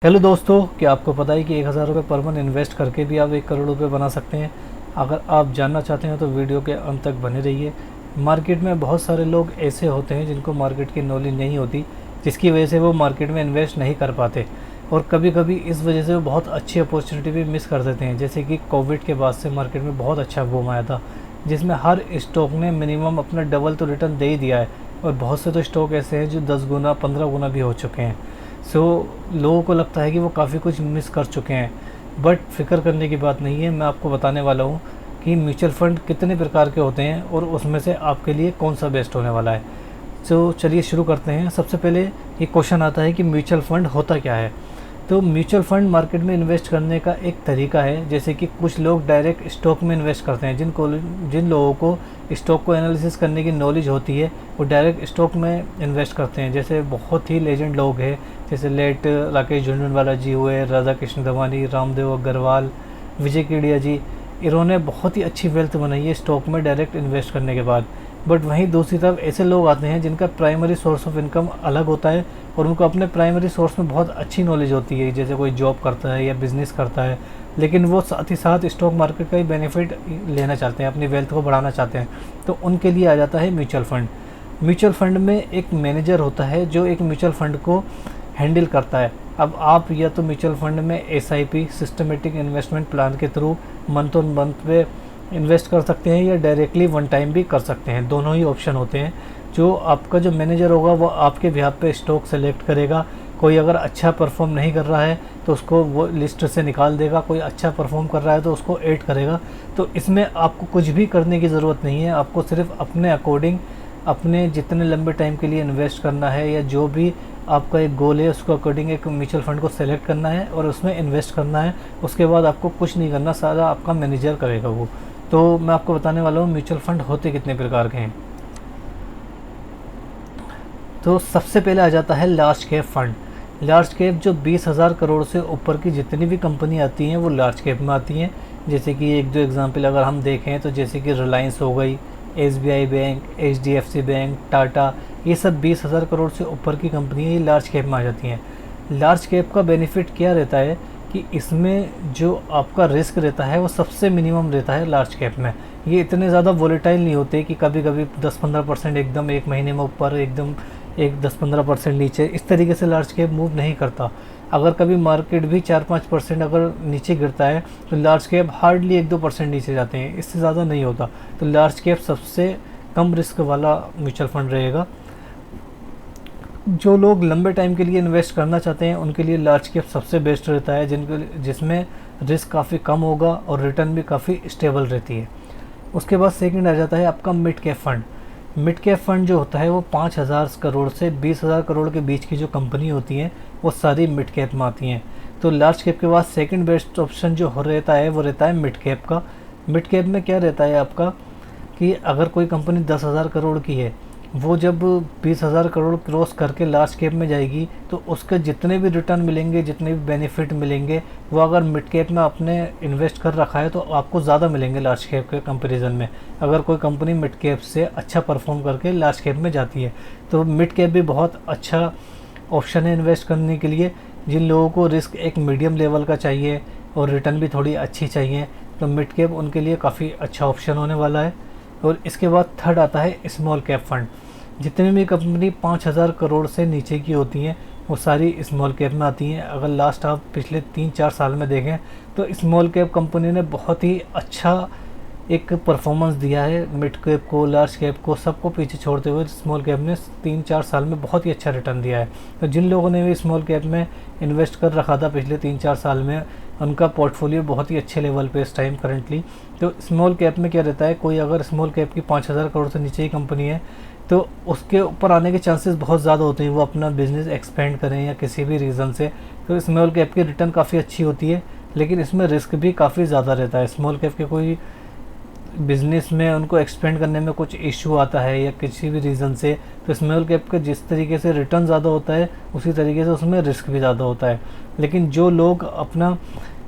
Hello दोस्तों, क्या आपको पता है कि 1000 रुपये पर मंथ इन्वेस्ट करके भी आप 1 करोड़ रुपये बना सकते हैं। अगर आप जानना चाहते हैं तो वीडियो के अंत तक बने रहिए। मार्केट में बहुत सारे लोग ऐसे होते हैं जिनको मार्केट की नॉलेज नहीं होती, जिसकी वजह से वो मार्केट में इन्वेस्ट नहीं कर पाते और कभी कभी इस वजह से वो बहुत अच्छी अपॉर्चुनिटी भी मिस कर देते हैं। जैसे कि कोविड के बाद से मार्केट में बहुत अच्छा बूम आया था, जिसमें हर स्टॉक ने मिनिमम अपना डबल तो रिटर्न दे ही दिया है और बहुत से तो स्टॉक ऐसे हैं जो 10 गुना 15 गुना भी हो चुके हैं। सो लोगों को लगता है कि वो काफ़ी कुछ मिस कर चुके हैं, बट फिक्र करने की बात नहीं है। मैं आपको बताने वाला हूँ कि म्यूचुअल फ़ंड कितने प्रकार के होते हैं और उसमें से आपके लिए कौन सा बेस्ट होने वाला है। सो चलिए शुरू करते हैं। सबसे पहले ये क्वेश्चन आता है कि म्यूचुअल फ़ंड होता क्या है। तो म्यूचुअल फ़ंड मार्केट में इन्वेस्ट करने का एक तरीका है। जैसे कि कुछ लोग डायरेक्ट स्टॉक में इन्वेस्ट करते हैं, जिन लोगों को स्टॉक को एनालिसिस करने की नॉलेज होती है वो डायरेक्ट स्टॉक में इन्वेस्ट करते हैं। जैसे बहुत ही लेजेंड लोग हैं, जैसे लेट राकेश झुनझुनवाला जी हुए, राधा कृष्ण दवानी, रामदेव अग्रवाल, विजय केडिया जी। इन्होंने बहुत ही अच्छी वेल्थ बनाई है स्टॉक में डायरेक्ट इन्वेस्ट करने के बाद। बट वहीं दूसरी तरफ ऐसे लोग आते हैं जिनका प्राइमरी सोर्स ऑफ इनकम अलग होता है और उनको अपने प्राइमरी सोर्स में बहुत अच्छी नॉलेज होती है, जैसे कोई जॉब करता है या बिज़नेस करता है, लेकिन वो साथ ही साथ स्टॉक मार्केट का ही बेनिफिट लेना चाहते हैं, अपनी वेल्थ को बढ़ाना चाहते हैं। तो उनके लिए आ जाता है म्यूचुअल फ़ंड। म्यूचुअल फ़ंड में एक मैनेजर होता है जो एक म्यूचुअल फ़ंड को हैंडल करता है। अब आप या तो म्यूचुअल फ़ंड में SIP सिस्टमेटिक इन्वेस्टमेंट प्लान के थ्रू मंथ ऑन मंथ पे इन्वेस्ट कर सकते हैं या डायरेक्टली वन टाइम भी कर सकते हैं। दोनों ही ऑप्शन होते हैं। जो आपका जो मैनेजर होगा वो आपके बिहाफ पे स्टॉक सेलेक्ट करेगा। कोई अगर अच्छा परफॉर्म नहीं कर रहा है तो उसको वो लिस्ट से निकाल देगा, कोई अच्छा परफॉर्म कर रहा है तो उसको ऐड करेगा। तो इसमें आपको कुछ भी करने की ज़रूरत नहीं है। आपको सिर्फ अपने अकॉर्डिंग अपने जितने लंबे टाइम के लिए इन्वेस्ट करना है या जो भी आपका एक गोल है उसको अकॉर्डिंग एक म्यूचुअल फ़ंड को सेलेक्ट करना है और उसमें इन्वेस्ट करना है। उसके बाद आपको कुछ नहीं करना, सारा आपका मैनेजर करेगा वो। तो मैं आपको बताने वाला हूँ म्यूचुअल फ़ंड होते कितने प्रकार के हैं। तो सबसे पहले आ जाता है large cap fund. Large cap जो 20,000 करोड़ से ऊपर की जितनी भी कंपनी आती हैं वो लार्ज कैप में आती हैं। जैसे कि एक दो एग्जांपल अगर हम देखें तो जैसे कि रिलायंस हो गई, SBI bank, HDFC bank, Tata, ये सब 20,000 करोड़ से ऊपर की कंपनी ये लार्ज कैप में आ जाती हैं। लार्ज कैप का बेनिफिट क्या रहता है कि इसमें जो आपका रिस्क रहता है वो सबसे मिनिमम रहता है लार्ज कैप में। ये इतने ज़्यादा वोलेटाइल नहीं होते कि कभी कभी 10-15% एकदम एक महीने में ऊपर, एकदम एक 10-15% नीचे, इस तरीके से लार्ज कैप मूव नहीं करता। अगर कभी मार्केट भी 4-5% अगर नीचे गिरता है तो लार्ज कैप हार्डली 1-2% नीचे जाते हैं, इससे ज़्यादा नहीं होता। तो लार्ज कैप सबसे कम रिस्क वाला म्यूचुअल फंड रहेगा। जो लोग लंबे टाइम के लिए इन्वेस्ट करना चाहते हैं उनके लिए लार्ज कैप सबसे बेस्ट रहता है, जिसमें रिस्क काफ़ी कम होगा और रिटर्न भी काफ़ी स्टेबल रहती है। उसके बाद सेकंड आ जाता है आपका mid cap fund. Mid cap fund जो होता है वो 5,000 करोड़ से 20,000 करोड़ के बीच की जो कंपनी होती हैं वो सारी मिड कैप में आती हैं। तो लार्ज कैप के बाद सेकंड बेस्ट ऑप्शन जो हो रहता है वो रहता है मिड कैप का। मिड कैप में क्या रहता है आपका कि अगर कोई कंपनी 10,000 करोड़ की है, वो जब 20,000 करोड़ क्रॉस करके लार्ज कैप में जाएगी तो उसके जितने भी रिटर्न मिलेंगे, जितने भी बेनिफिट मिलेंगे, वो अगर मिड कैप में आपने इन्वेस्ट कर रखा है तो आपको ज़्यादा मिलेंगे लार्ज कैप के कंपैरिजन में। अगर कोई कंपनी मिड कैप से अच्छा परफॉर्म करके लार्ज कैप में जाती है तो मिड कैप भी बहुत अच्छा ऑप्शन है इन्वेस्ट करने के लिए। जिन लोगों को रिस्क एक मीडियम लेवल का चाहिए और रिटर्न भी थोड़ी अच्छी चाहिए तो मिड कैप उनके लिए काफ़ी अच्छा ऑप्शन होने वाला है। और इसके बाद थर्ड आता है स्मॉल कैप फंड। जितनी भी कंपनी 5,000 करोड़ से नीचे की होती हैं वो सारी स्मॉल कैप में आती हैं। अगर लास्ट आप पिछले 3-4 साल में देखें तो स्मॉल कैप कंपनी ने बहुत ही अच्छा एक परफॉर्मेंस दिया है। मिड कैप को, लार्ज कैप को, सबको पीछे छोड़ते हुए स्मॉल कैप ने 3-4 साल में बहुत ही अच्छा रिटर्न दिया है। तो जिन लोगों ने भी स्मॉल कैप में इन्वेस्ट कर रखा था पिछले 3-4 साल में, उनका पोर्टफोलियो बहुत ही अच्छे लेवल पे इस टाइम करंटली। तो स्मॉल कैप में क्या रहता है, कोई अगर स्मॉल कैप की 5,000 करोड़ से नीचे की कंपनी है तो उसके ऊपर आने के चांसेस बहुत ज़्यादा होते हैं, वो अपना बिजनेस एक्सपेंड करें या किसी भी रीज़न से। तो स्मॉल कैप की रिटर्न काफ़ी अच्छी होती है, लेकिन इसमें रिस्क भी काफ़ी ज़्यादा रहता है। स्मॉल कैप के कोई बिज़नेस में उनको एक्सपेंड करने में कुछ इशू आता है या किसी भी रीज़न से, तो स्मॉल कैप का जिस तरीके से रिटर्न ज़्यादा होता है उसी तरीके से उसमें रिस्क भी ज़्यादा होता है। लेकिन जो लोग अपना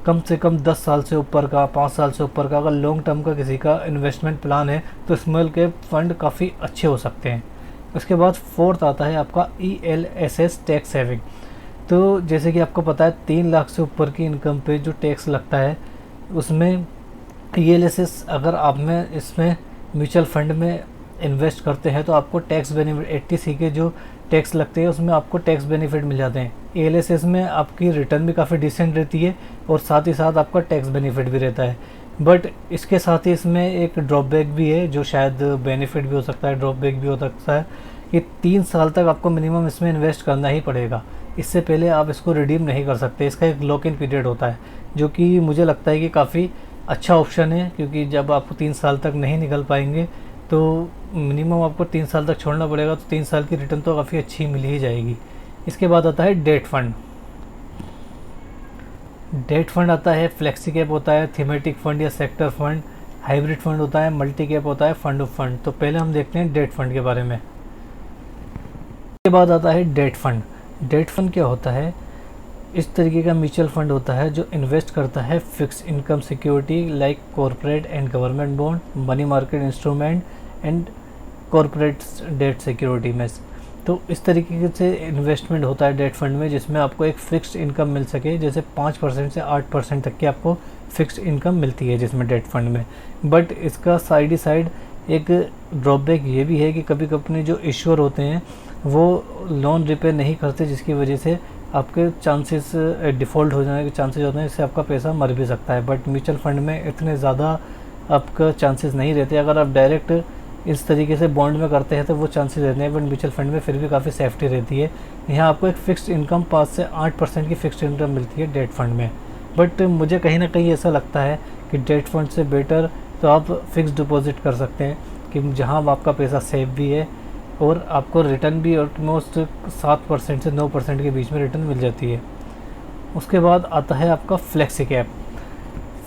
कम से कम 10 साल से ऊपर का, 5 साल से ऊपर का अगर लॉन्ग टर्म का किसी का इन्वेस्टमेंट प्लान है तो स्मॉल कैप फंड काफ़ी अच्छे हो सकते हैं। उसके बाद फोर्थ आता है आपका ELSS टैक्स सेविंग। तो जैसे कि आपको पता है 3 लाख से ऊपर की इनकम पे जो टैक्स लगता है, उसमें ELSS अगर आप में इसमें म्यूचुअल फंड में इन्वेस्ट करते हैं तो आपको टैक्स बेनिफिट 80C के जो टैक्स लगते हैं उसमें आपको टैक्स बेनिफिट मिल जाते हैं। ELSS में आपकी रिटर्न भी काफ़ी डिसेंट रहती है और साथ ही साथ आपका टैक्स बेनिफिट भी रहता है। बट इसके साथ ही इसमें एक ड्रॉबैक भी है, जो शायद बेनिफिट भी हो सकता है, ड्रॉबैक भी हो सकता है, कि 3 साल तक आपको मिनिमम इसमें इन्वेस्ट करना ही पड़ेगा। इससे पहले आप इसको रिडीम नहीं कर सकते। इसका एक लॉक इन पीरियड होता है, जो कि मुझे लगता है कि काफ़ी अच्छा ऑप्शन है, क्योंकि जब आप 3 साल तक नहीं निकल पाएंगे तो मिनिमम आपको 3 साल तक छोड़ना पड़ेगा, तो 3 साल की रिटर्न तो काफ़ी अच्छी मिल ही जाएगी। इसके बाद आता है डेट फंड। डेट फंड आता है, फ्लेक्सी कैप होता है, थीमेटिक फंड या सेक्टर फंड, हाइब्रिड फंड होता है, मल्टी कैप होता है, फंड ऑफ फंड। तो पहले हम देखते हैं डेट फंड के बारे में। इसके बाद आता है डेट फंड। डेट फंड क्या होता है? इस तरीके का म्यूचुअल फंड होता है जो इन्वेस्ट करता है fix income security like corporate and government bond, money market instrument and corporate debt security में। तो इस तरीके से इन्वेस्टमेंट होता है डेट फंड में, जिसमें आपको एक फ़िक्स्ड इनकम मिल सके, जैसे 5% से 8% तक की आपको फ़िक्स्ड इनकम मिलती है जिसमें डेट फंड में। बट इसका साइड ही साइड एक ड्रॉबैक ये भी है कि कभी कभी जो इश्यूअर होते हैं वो लोन रिपे नहीं करते, जिसकी वजह से आपके चांसेस डिफ़ॉल्ट हो जाने के चांसेस होते हैं, इससे आपका पैसा मर भी सकता है। बट म्यूचुअल फंड में इतने ज़्यादा आपका चांसेस नहीं रहते। अगर आप डायरेक्ट इस तरीके से बॉन्ड में करते हैं तो वो चांसेस रहते हैं, बट म्यूचुअल फंड में फिर भी काफ़ी सेफ्टी रहती है। यहाँ आपको एक फ़िक्स्ड इनकम 5 से 8% की फ़िक्स्ड इनकम मिलती है डेट फंड में। बट मुझे कहीं ना कहीं ऐसा लगता है कि डेट फंड से बेटर तो आप फिक्स डिपॉजिट कर सकते हैं, कि जहाँ आपका पैसा सेफ भी है और आपको रिटर्न भी ऑलमोस्ट 7% से 9% के बीच में रिटर्न मिल जाती है। उसके बाद आता है आपका फ्लेक्सी कैप।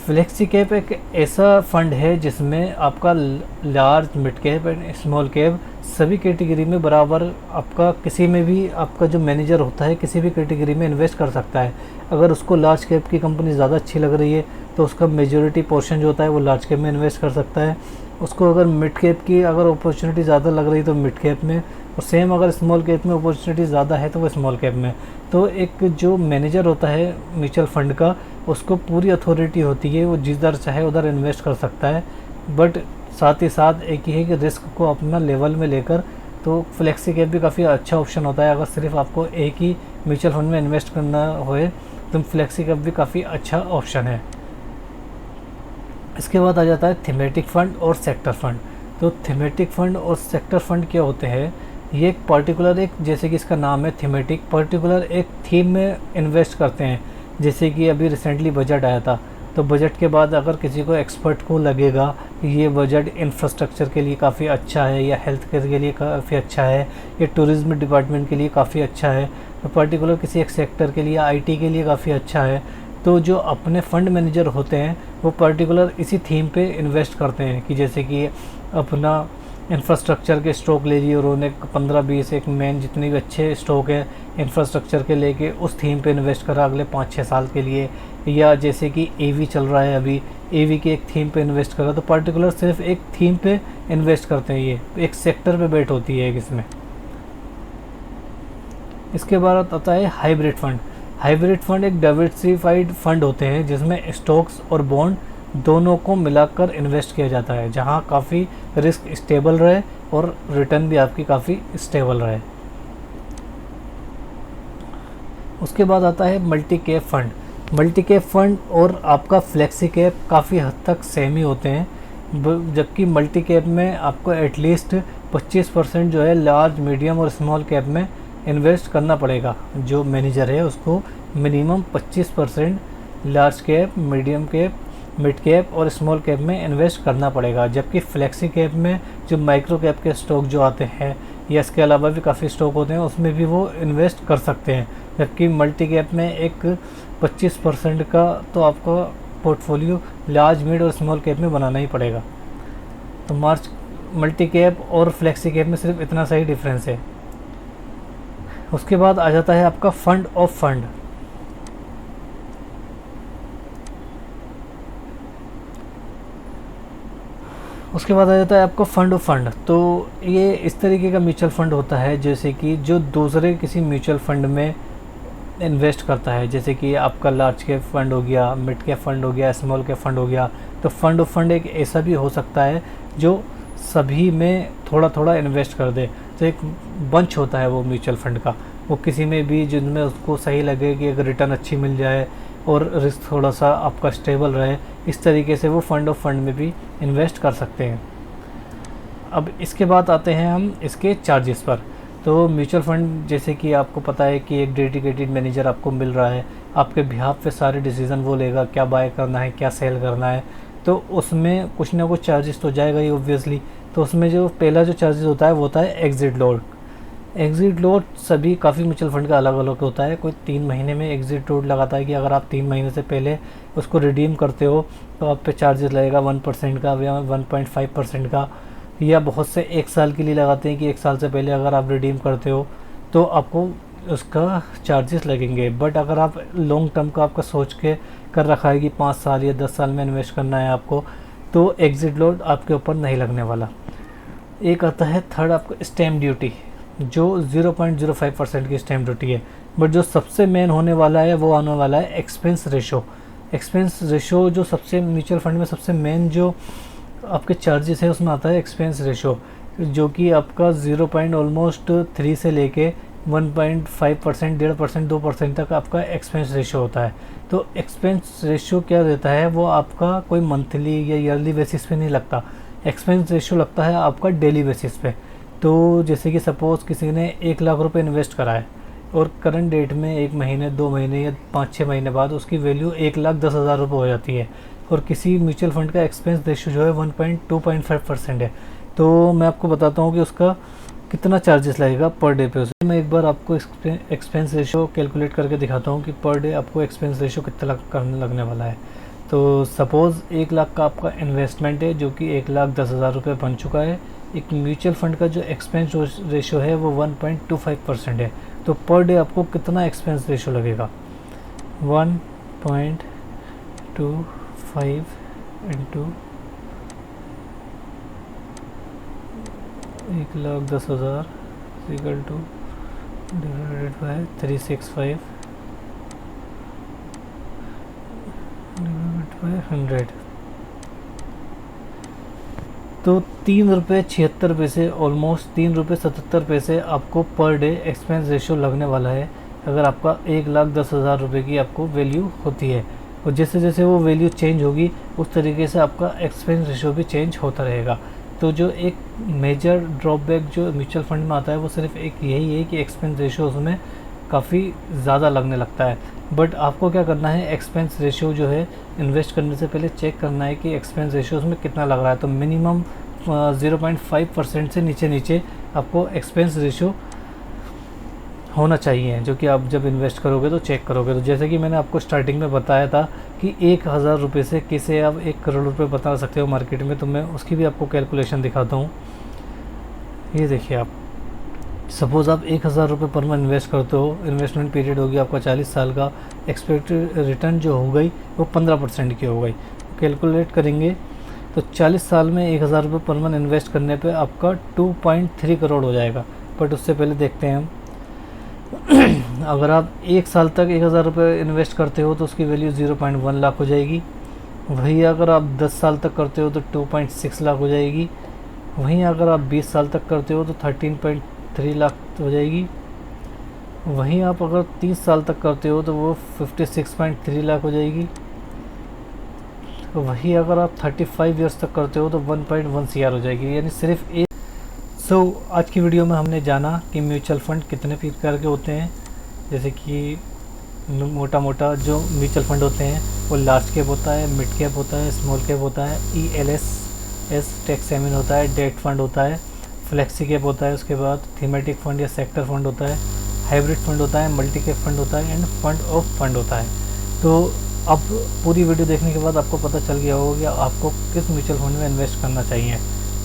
फ्लेक्सी कैप एक ऐसा फंड है जिसमें आपका large, mid cap and small cap सभी कैटेगरी में बराबर, आपका किसी में भी आपका जो मैनेजर होता है किसी भी कैटेगरी में इन्वेस्ट कर सकता है। अगर उसको लार्ज कैप की कंपनी ज़्यादा अच्छी लग रही है तो उसका मेजॉरिटी पोर्शन जो होता है वो लार्ज कैप में इन्वेस्ट कर सकता है। उसको अगर मिड कैप की अगर अपॉर्चुनिटी ज़्यादा लग रही है तो मिड कैप में, और सेम अगर स्मॉल कैप में अपॉर्चुनिटी ज़्यादा है तो वो स्मॉल कैप में। तो एक जो मैनेजर होता है म्यूचुअल फंड का, उसको पूरी अथॉरिटी होती है, वो जिधर चाहे उधर इन्वेस्ट कर सकता है। बट साथ ही साथ एक ही है कि रिस्क को अपना लेवल में लेकर, तो फ्लेक्सी कैप भी काफ़ी अच्छा ऑप्शन होता है। अगर सिर्फ आपको एक ही म्यूचुअल फंड में इन्वेस्ट करना होए तो फ्लेक्सी कैप भी काफ़ी अच्छा ऑप्शन है। इसके बाद आ जाता है थीमेटिक फ़ंड और सेक्टर फ़ंड। तो थीमेटिक फ़ंड और सेक्टर फ़ंड क्या होते हैं? ये एक पर्टिकुलर, एक जैसे कि इसका नाम है थीमेटिक, पर्टिकुलर एक थीम में इन्वेस्ट करते हैं। जैसे कि अभी रिसेंटली बजट आया था, तो बजट के बाद अगर किसी को एक्सपर्ट को लगेगा कि ये बजट इंफ्रास्ट्रक्चर के लिए काफ़ी अच्छा है, या हेल्थ केयर के लिए काफ़ी अच्छा है, या टूरिज़्म डिपार्टमेंट के लिए काफ़ी अच्छा है, तो पर्टिकुलर किसी एक सेक्टर के लिए, IT के लिए काफ़ी अच्छा है, तो जो अपने फंड मैनेजर होते हैं वो पर्टिकुलर इसी थीम पे इन्वेस्ट करते हैं। कि जैसे कि अपना इंफ्रास्ट्रक्चर के स्टॉक ले लिए उन्होंने 15-20 एक मेन जितने भी अच्छे स्टॉक हैं इंफ्रास्ट्रक्चर के, लेके उस थीम पे इन्वेस्ट करा अगले 5-6 साल के लिए। या जैसे कि AV चल रहा है अभी, AV की एक थीम पे इन्वेस्ट करा, तो पर्टिकुलर सिर्फ एक थीम पे इन्वेस्ट करते हैं, ये एक सेक्टर पे बेट होती है इसमें। इसके बाद आता है हाइब्रिड फंड। हाइब्रिड फंड एक डाइवर्सिफाइड फंड होते हैं जिसमें स्टॉक्स और बॉन्ड दोनों को मिलाकर इन्वेस्ट किया जाता है, जहां काफ़ी रिस्क स्टेबल रहे और रिटर्न भी आपकी काफ़ी स्टेबल रहे। उसके बाद आता है multi cap fund. Multi cap fund और आपका फ्लेक्सी कैप काफ़ी हद तक सेम ही होते हैं, जबकि मल्टी कैप में आपको एटलीस्ट 25% जो है लार्ज, मीडियम और स्मॉल कैप में इन्वेस्ट करना पड़ेगा। जो मैनेजर है उसको minimum 25% large cap, medium cap, mid cap और स्मॉल कैप में इन्वेस्ट करना पड़ेगा। जबकि फ्लेक्सी कैप में जो माइक्रो कैप के स्टॉक जो आते हैं या इसके अलावा भी काफ़ी स्टॉक होते हैं उसमें भी वो इन्वेस्ट कर सकते हैं। जबकि मल्टी कैप में एक 25% का तो आपका पोर्टफोलियो लार्ज, मिड और स्मॉल कैप में बनाना ही पड़ेगा। तो मल्टी कैप और फ्लेक्सी कैप में सिर्फ इतना सा ही डिफरेंस है। उसके बाद आ जाता है आपका फंड ऑफ फंड। उसके बाद आ जाता है आपका फंड ऑफ फंड। तो ये इस तरीके का म्यूचुअल फंड होता है जैसे कि जो दूसरे किसी म्यूचुअल फंड में इन्वेस्ट करता है, जैसे कि आपका लार्ज कैप फंड हो गया, मिड कैप फंड हो गया, स्मॉल कैप फंड हो गया। तो फंड ऑफ फंड एक ऐसा भी हो सकता है जो सभी में थोड़ा थोड़ा इन्वेस्ट कर दे। तो एक बंच होता है वो म्यूचुअल फंड का, वो किसी में भी जिनमें उसको सही लगे कि अगर रिटर्न अच्छी मिल जाए और रिस्क थोड़ा सा आपका स्टेबल रहे, इस तरीके से वो फंड ऑफ फंड में भी इन्वेस्ट कर सकते हैं। अब इसके बाद आते हैं हम इसके चार्जेस पर। तो म्यूचुअल फंड जैसे कि आपको पता है कि एक डेडिकेटेड मैनेजर आपको मिल रहा है, आपके बिहाफ पे सारे डिसीजन वो लेगा, क्या बाय करना है, क्या सेल करना है। तो उसमें कुछ ना कुछ चार्जेस तो जाएगा ही ऑब्वियसली। तो उसमें जो पहला जो चार्जेस होता है वो होता है एग्जिट लोड। एग्जिट लोड सभी काफ़ी म्यूचुअल फंड का अलग अलग होता है। कोई 3 महीने में एग्जिट लोड लगाता है कि अगर आप 3 महीने से पहले उसको रिडीम करते हो तो आप पे चार्जेस लगेगा 1% का या 1.5% का। या बहुत से 1 साल के लिए लगाते हैं कि 1 साल से पहले अगर आप रिडीम करते हो तो आपको उसका चार्जेस लगेंगे। बट अगर आप लॉन्ग टर्म का आपका सोच के कर रखा है कि 5 साल या 10 साल में इन्वेस्ट करना है आपको, तो एग्जिट लोड आपके ऊपर नहीं लगने वाला। एक आता है थर्ड आपको स्टैम्प ड्यूटी, जो 0.05% की स्टैम्प ड्यूटी है। बट जो सबसे मेन होने वाला है वो आने वाला है एक्सपेंस रेशो। एक्सपेंस रेशो जो सबसे म्यूचुअल फंड में सबसे मेन जो आपके चार्जेस है उसमें आता है एक्सपेंस रेशो, जो कि आपका 0.3 से लेके 1.5%, 1.5%, 2% तक आपका एक्सपेंस रेशो होता है। तो एक्सपेंस रेशो क्या देता है, वो आपका कोई मंथली या ईयरली बेसिस पे नहीं लगता। एक्सपेंस रेशो लगता है आपका डेली बेसिस पे। तो जैसे कि सपोज़ किसी ने 1 लाख रुपए इन्वेस्ट करा है और करंट डेट में 1 महीने, 2 महीने या 5-6 महीने बाद उसकी वैल्यू 1,10,000 रुपये हो जाती है, और किसी म्यूचुअल फंड का एक्सपेंस रेशो जो है 1.25% है। तो मैं आपको बताता हूँ कि उसका कितना चार्जेस लगेगा पर डे पे। उसे मैं एक बार आपको एक्सपेंस रेशो कैलकुलेट करके दिखाता हूँ कि पर डे आपको एक्सपेंस रेशो कितना लगने वाला है। तो सपोज़ 1 लाख का आपका इन्वेस्टमेंट है जो कि 1,10,000 रुपये बन चुका है। एक म्यूचुअल फंड का जो एक्सपेंस रेशो है वो 1.25% है। तो पर डे आपको कितना एक्सपेंस रेशो लगेगा, 1.25 into 1,10,000 equal two divided by 365 divided by 100। तो 3.76 रुपये, ऑलमोस्ट 3.77 रुपये आपको पर डे एक्सपेंस रेशो लगने वाला है, अगर आपका 1,10,000 रुपये की आपको वैल्यू होती है। और जैसे जैसे वो वैल्यू चेंज होगी उस तरीके से आपका एक्सपेंस रेशो भी चेंज होता रहेगा। तो जो एक मेजर ड्रॉबैक जो म्यूचुअल फंड में आता है वो सिर्फ एक यही है कि एक्सपेंस रेशो उसमें काफ़ी ज़्यादा लगने लगता है। बट आपको क्या करना है, एक्सपेंस रेशो जो है इन्वेस्ट करने से पहले चेक करना है कि एक्सपेंस रेशो उसमें कितना लग रहा है। तो मिनिमम 0.5% से नीचे आपको एक्सपेंस रेशो होना चाहिए, जो कि आप जब इन्वेस्ट करोगे तो चेक करोगे। तो जैसे कि मैंने आपको स्टार्टिंग में बताया था कि 1,000 रुपये से कैसे आप 1 करोड़ रुपये बता सकते हो मार्केट में, तो मैं उसकी भी आपको कैलकुलेशन दिखाता हूँ। ये देखिए, आप सपोज़ आप 1,000 रुपये पर मंथ इन्वेस्ट करते हो, इन्वेस्टमेंट पीरियड होगी आपका 40 साल का, एक्सपेक्टेड रिटर्न जो हो गई वो 15% की हो गई। कैलकुलेट करेंगे तो 40 साल में 1,000 रुपये पर मंथ इन्वेस्ट करने पे आपका 2.3 करोड़ हो जाएगा। बट उससे पहले देखते हैं हम अगर आप 1 साल तक 1,000 रुपये इन्वेस्ट करते हो तो उसकी वैल्यू 0.1 लाख हो जाएगी। वही अगर आप 10 साल तक करते हो तो 2.6 लाख हो जाएगी। वहीं अगर आप 20 साल तक करते हो तो 13.3 लाख हो जाएगी। वहीं आप अगर 30 साल तक करते हो तो वो 56.3 लाख हो जाएगी। वही अगर आप 35 ईयर्स तक करते हो तो 1.1 CR हो जाएगी, यानी सिर्फ एक। आज की वीडियो में हमने जाना कि म्यूचुअल फंड कितने प्रकार के होते हैं। जैसे कि मोटा मोटा जो म्यूचुअल फंड होते हैं वो लार्ज कैप होता है, मिड कैप होता है, स्मॉल कैप होता है, ELS टैक्स एमिन होता है, डेट फंड होता है, फ्लेक्सी कैप होता है, उसके बाद थीमेटिक फंड या सेक्टर फंड होता है, हाइब्रिड फंड होता है, मल्टी कैप फंड होता है एंड फंड ऑफ फंड होता है। तो अब पूरी वीडियो देखने के बाद आपको पता चल गया होगा कि आपको किस म्यूचुअल फंड में इन्वेस्ट करना चाहिए।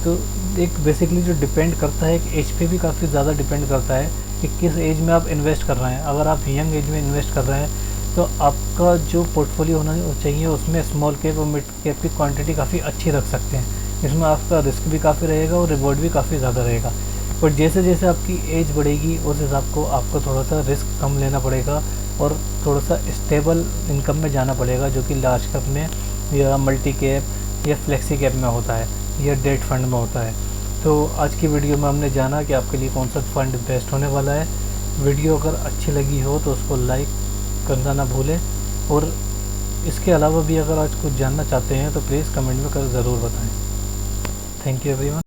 तो एक बेसिकली जो डिपेंड करता है, एक एज पे भी काफ़ी ज़्यादा डिपेंड करता है कि किस एज में आप इन्वेस्ट कर रहे हैं। अगर आप यंग एज में इन्वेस्ट कर रहे हैं तो आपका जो पोर्टफोलियो होना चाहिए उसमें स्मॉल कैप और मिड कैप की क्वांटिटी काफ़ी अच्छी रख सकते हैं। इसमें आपका रिस्क भी काफ़ी रहेगा और रिवॉर्ड भी काफ़ी ज़्यादा रहेगा। बट जैसे जैसे आपकी एज बढ़ेगी उस हिसाब को आपको थोड़ा सा रिस्क कम लेना पड़ेगा और थोड़ा सा स्टेबल इनकम में जाना पड़ेगा, जो कि लार्ज कैप में या मल्टी कैप या फ्लेक्सी कैप में होता है या डेट फंड में होता है। तो आज की वीडियो में हमने जाना कि आपके लिए कौन सा फंड बेस्ट होने वाला है। वीडियो अगर अच्छी लगी हो तो उसको लाइक करना ना भूलें, और इसके अलावा भी अगर आज कुछ जानना चाहते हैं तो प्लीज़ कमेंट में कर ज़रूर बताएं। Thank you everyone.